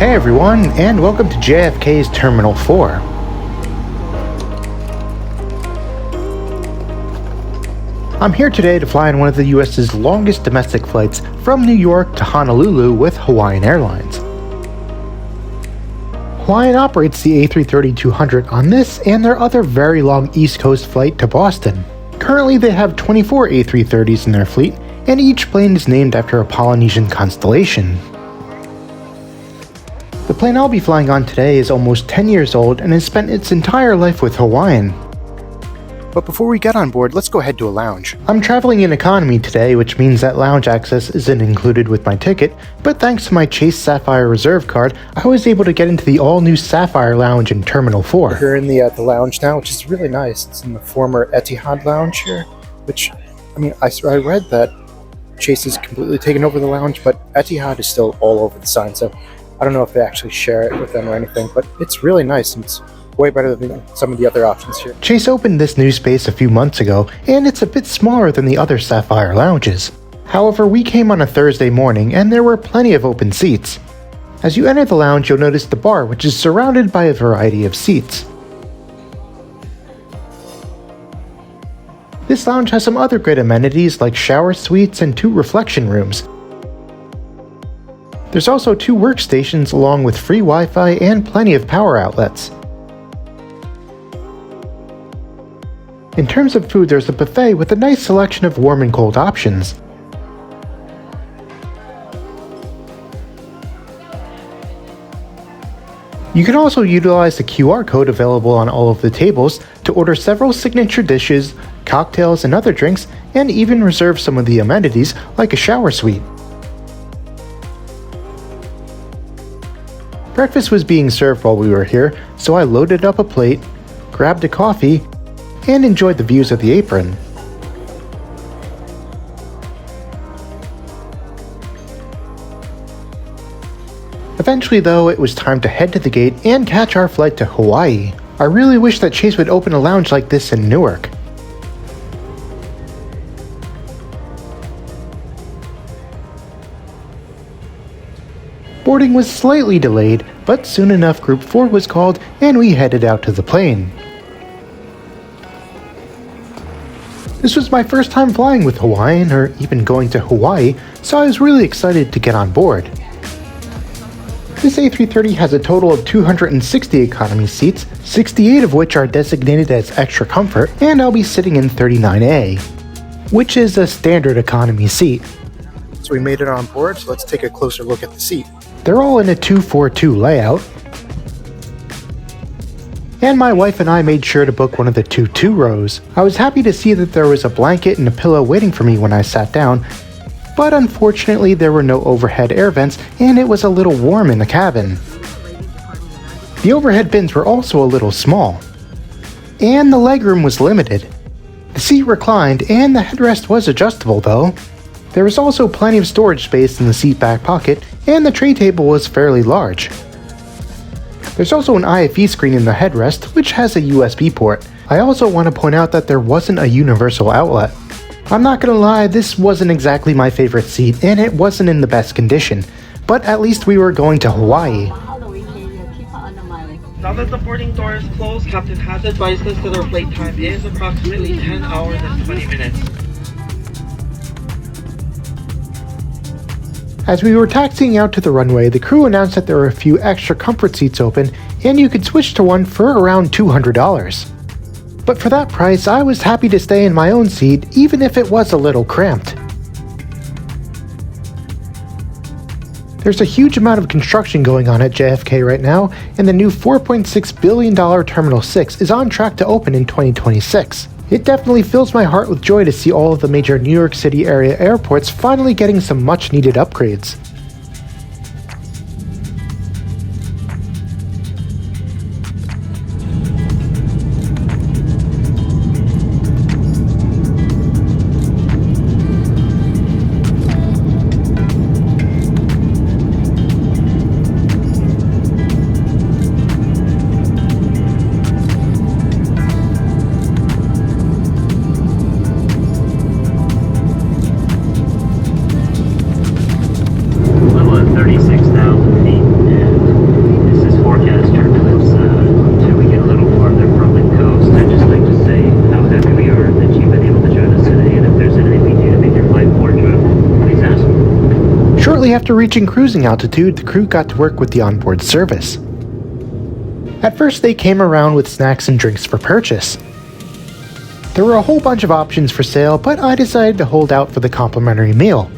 Hey everyone, and welcome to JFK's Terminal 4. I'm here today to fly on one of the US's longest domestic flights from New York to Honolulu with Hawaiian Airlines. Hawaiian operates the A330-200 on this and their other very long East Coast flight to Boston. Currently they have 24 A330s in their fleet, and each plane is named after a Polynesian constellation. The plane I'll be flying on today is almost 10 years old and has spent its entire life with Hawaiian. But before we get on board, let's go head to a lounge. I'm traveling in economy today, which means that lounge access isn't included with my ticket, but thanks to my Chase Sapphire Reserve card, I was able to get into the all-new Sapphire Lounge in Terminal 4. We're here in the lounge now, which is really nice. It's in the former Etihad Lounge here, which, I read that Chase has completely taken over the lounge, but Etihad is still all over the sign, so I don't know if they actually share it with them or anything, but it's really nice and it's way better than some of the other options here. Chase opened this new space a few months ago, and it's a bit smaller than the other Sapphire lounges. However, we came on a Thursday morning and there were plenty of open seats. As you enter the lounge, you'll notice the bar, which is surrounded by a variety of seats. This lounge has some other great amenities like shower suites and 2 reflection rooms. There's also 2 workstations along with free Wi-Fi and plenty of power outlets. In terms of food, there's a buffet with a nice selection of warm and cold options. You can also utilize the QR code available on all of the tables to order several signature dishes, cocktails and other drinks, and even reserve some of the amenities like a shower suite. Breakfast was being served while we were here, so I loaded up a plate, grabbed a coffee, and enjoyed the views of the apron. Eventually though, it was time to head to the gate and catch our flight to Hawaii. I really wish that Chase would open a lounge like this in Newark. Boarding was slightly delayed, but soon enough Group 4 was called and we headed out to the plane. This was my first time flying with Hawaiian or even going to Hawaii, so I was really excited to get on board. This A330 has a total of 260 economy seats, 68 of which are designated as extra comfort, and I'll be sitting in 39A, which is a standard economy seat. So we made it on board, so let's take a closer look at the seat. They're all in a 2-4-2 layout, and my wife and I made sure to book one of the 2 rows. I was happy to see that there was a blanket and a pillow waiting for me when I sat down, but unfortunately there were no overhead air vents and it was a little warm in the cabin. The overhead bins were also a little small, and the legroom was limited. The seat reclined and the headrest was adjustable though. There was also plenty of storage space in the seat back pocket, and the tray table was fairly large. There's also an IFE screen in the headrest, which has a USB port. I also want to point out that there wasn't a universal outlet. I'm not gonna lie, this wasn't exactly my favorite seat, and it wasn't in the best condition, but at least we were going to Hawaii. Now that the boarding door is closed, Captain has advised us that our flight time is approximately 10 hours and 20 minutes. As we were taxiing out to the runway, the crew announced that there were a few extra comfort seats open, and you could switch to one for around $200. But for that price, I was happy to stay in my own seat, even if it was a little cramped. There's a huge amount of construction going on at JFK right now, and the new $4.6 billion Terminal 6 is on track to open in 2026. It definitely fills my heart with joy to see all of the major New York City area airports finally getting some much needed upgrades. Shortly after reaching cruising altitude, the crew got to work with the onboard service. At first, they came around with snacks and drinks for purchase. There were a whole bunch of options for sale, but I decided to hold out for the complimentary meal.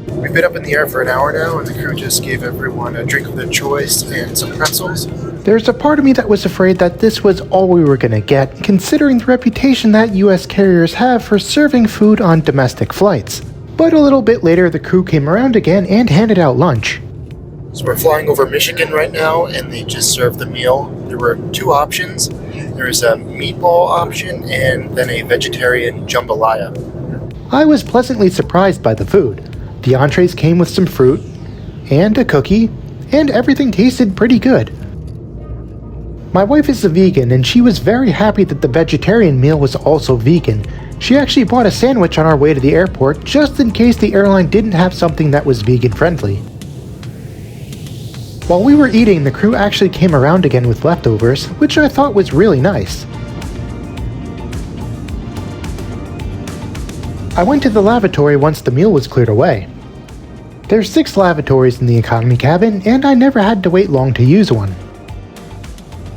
We've been up in the air for an hour now, and the crew just gave everyone a drink of their choice and some pretzels. There's a part of me that was afraid that this was all we were going to get, considering the reputation that US carriers have for serving food on domestic flights. But a little bit later, the crew came around again and handed out lunch. So we're flying over Michigan right now, and they just served the meal. There were two options. There's a meatball option and then a vegetarian jambalaya. I was pleasantly surprised by the food. The entrees came with some fruit, and a cookie, and everything tasted pretty good. My wife is a vegan, and she was very happy that the vegetarian meal was also vegan. She actually bought a sandwich on our way to the airport, just in case the airline didn't have something that was vegan friendly. While we were eating, the crew actually came around again with leftovers, which I thought was really nice. I went to the lavatory once the meal was cleared away. There's 6 lavatories in the economy cabin, and I never had to wait long to use one.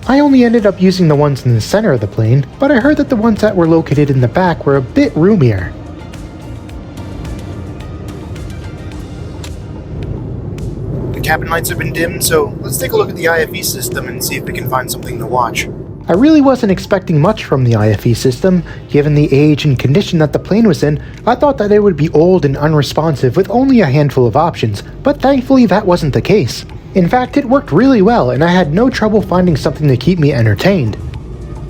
I only ended up using the ones in the center of the plane, but I heard that the ones that were located in the back were a bit roomier. The cabin lights have been dimmed, so let's take a look at the IFE system and see if we can find something to watch. I really wasn't expecting much from the IFE system. Given the age and condition that the plane was in, I thought that it would be old and unresponsive with only a handful of options, but thankfully that wasn't the case. In fact, it worked really well, and I had no trouble finding something to keep me entertained.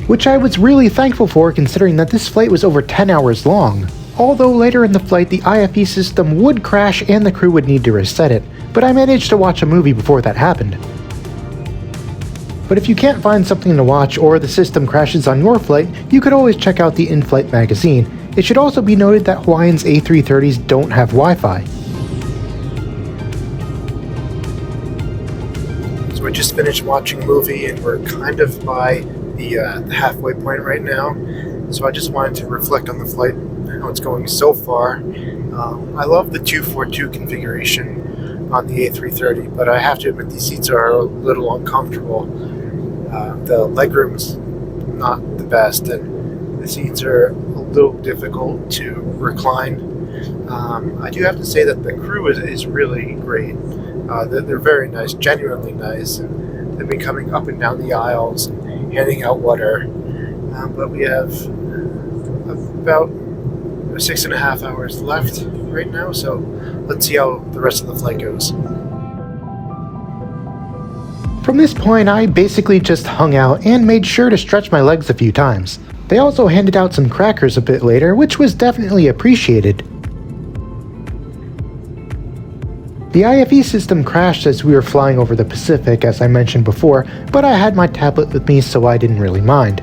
Which I was really thankful for, considering that this flight was over 10 hours long. Although later in the flight the IFE system would crash and the crew would need to reset it, but I managed to watch a movie before that happened. But if you can't find something to watch or the system crashes on your flight, you could always check out the in-flight magazine. It should also be noted that Hawaiian's A330s don't have Wi-Fi. So we just finished watching a movie, and we're kind of by the halfway point right now. So I just wanted to reflect on the flight, how it's going so far. I love the 242 configuration on the A330, but I have to admit these seats are a little uncomfortable. The legroom's not the best, and the seats are a little difficult to recline. I do have to say that the crew is really great. They're very nice, genuinely nice, and they've been coming up and down the aisles and handing out water. But we have about 6.5 hours left right now, so let's see how the rest of the flight goes. From this point, I basically just hung out and made sure to stretch my legs a few times. They also handed out some crackers a bit later, which was definitely appreciated. The IFE system crashed as we were flying over the Pacific, as I mentioned before, but I had my tablet with me, so I didn't really mind.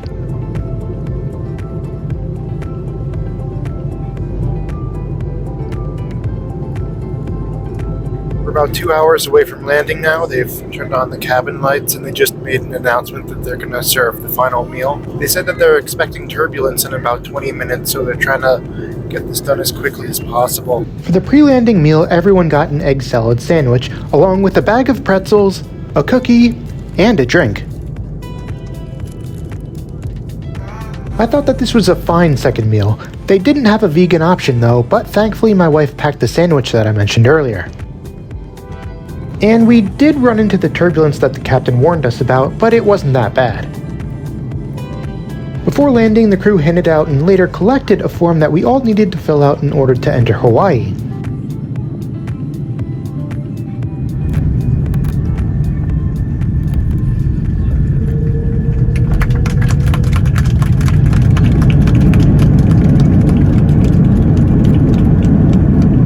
We're about 2 hours away from landing now. They've turned on the cabin lights, and they just made an announcement that they're going to serve the final meal. They said that they're expecting turbulence in about 20 minutes, so they're trying to get this done as quickly as possible. For the pre-landing meal, everyone got an egg salad sandwich, along with a bag of pretzels, a cookie, and a drink. I thought that this was a fine second meal. They didn't have a vegan option though, but thankfully my wife packed the sandwich that I mentioned earlier. And we did run into the turbulence that the captain warned us about, but it wasn't that bad. Before landing, the crew handed out and later collected a form that we all needed to fill out in order to enter Hawaii.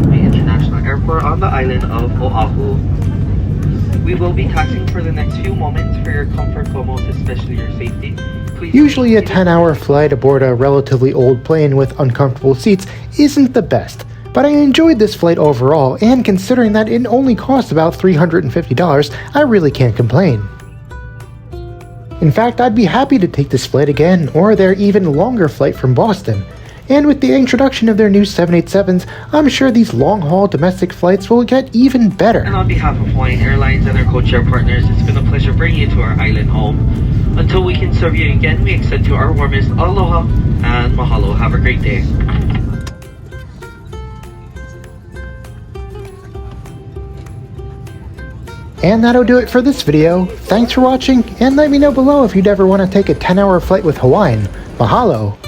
The International Airport on the island of Oahu. We will be taxiing for the next few moments. For your comfort, foremost, especially your safety. Usually a 10-hour flight aboard a relatively old plane with uncomfortable seats isn't the best, but I enjoyed this flight overall, and considering that it only cost about $350, I really can't complain. In fact, I'd be happy to take this flight again, or their even longer flight from Boston. And with the introduction of their new 787s, I'm sure these long-haul domestic flights will get even better. And on behalf of Hawaiian Airlines and our codeshare partners, it's been a pleasure bringing you to our island home. Until we can serve you again, we extend to our warmest aloha and mahalo. Have a great day. And that'll do it for this video. Thanks for watching, and let me know below if you'd ever want to take a 10-hour flight with Hawaiian. Mahalo!